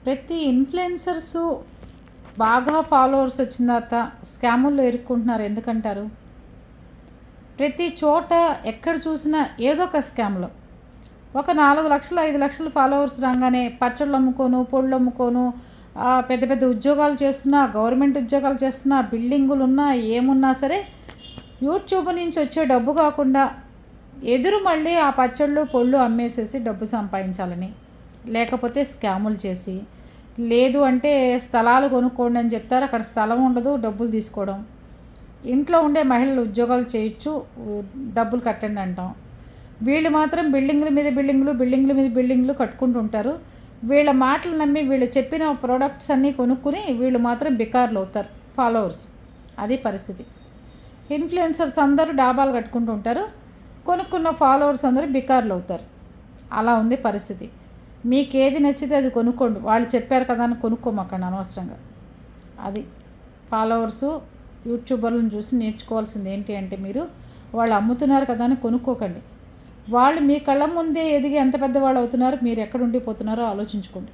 ప్రతి ఇన్ఫ్లుయెన్సర్సు బాగా ఫాలోవర్స్ వచ్చిన తర్వాత స్కాముల్లో ఇరుక్కుంటున్నారు. ఎందుకంటారు? ప్రతి చోట ఎక్కడ చూసినా ఏదో ఒక స్కామ్లో ఒక 4 లక్షలు 5 లక్షలు ఫాలోవర్స్ రాగానే పచ్చళ్ళు అమ్ముకోను, పొళ్ళు అమ్ముకోను, పెద్ద పెద్ద ఉద్యోగాలు చేస్తున్నా, గవర్నమెంట్ ఉద్యోగాలు చేస్తున్నా, బిల్డింగులు ఉన్నా, ఏమున్నా సరే యూట్యూబ్ నుంచి వచ్చే డబ్బు కాకుండా ఎదురు మళ్ళీ ఆ పచ్చళ్ళు పొళ్ళు అమ్మేసేసి డబ్బు సంపాదించాలని, లేకపోతే స్కాములు చేసి, లేదు అంటే స్థలాలు కొనుక్కోండి అని చెప్తారు, అక్కడ స్థలం ఉండదు, డబ్బులు తీసుకోవడం. ఇంట్లో ఉండే మహిళలు ఉద్యోగాలు చేయొచ్చు, డబ్బులు కట్టండి అంటాం. వీళ్ళు మాత్రం బిల్డింగుల మీద బిల్డింగులు, బిల్డింగుల మీద బిల్డింగులు కట్టుకుంటూ ఉంటారు. వీళ్ళ మాటలు నమ్మి వీళ్ళు చెప్పిన ప్రోడక్ట్స్ అన్నీ కొనుక్కుని వీళ్ళు మాత్రం బికార్లు అవుతారు ఫాలోవర్స్. అది పరిస్థితి. ఇన్ఫ్లుయెన్సర్స్ అందరూ డాబాలు కట్టుకుంటూ ఉంటారు, కొనుక్కున్న ఫాలోవర్స్ అందరూ బికార్లు అవుతారు. అలా ఉంది పరిస్థితి. మీకు ఏది నచ్చితే అది కొనుక్కోండి, వాళ్ళు చెప్పారు కదా అని కొనుక్కోమక్కండి అనవసరంగా. అది ఫాలోవర్సు యూట్యూబర్లను చూసి నేర్చుకోవాల్సింది ఏంటి అంటే, మీరు వాళ్ళు అమ్ముతున్నారు కదా అని కొనుక్కోకండి. వాళ్ళు మీ కళ్ళ ముందే ఎదిగి ఎంత పెద్దవాళ్ళు అవుతున్నారు, మీరు ఎక్కడ ఉండిపోతున్నారో ఆలోచించుకోండి.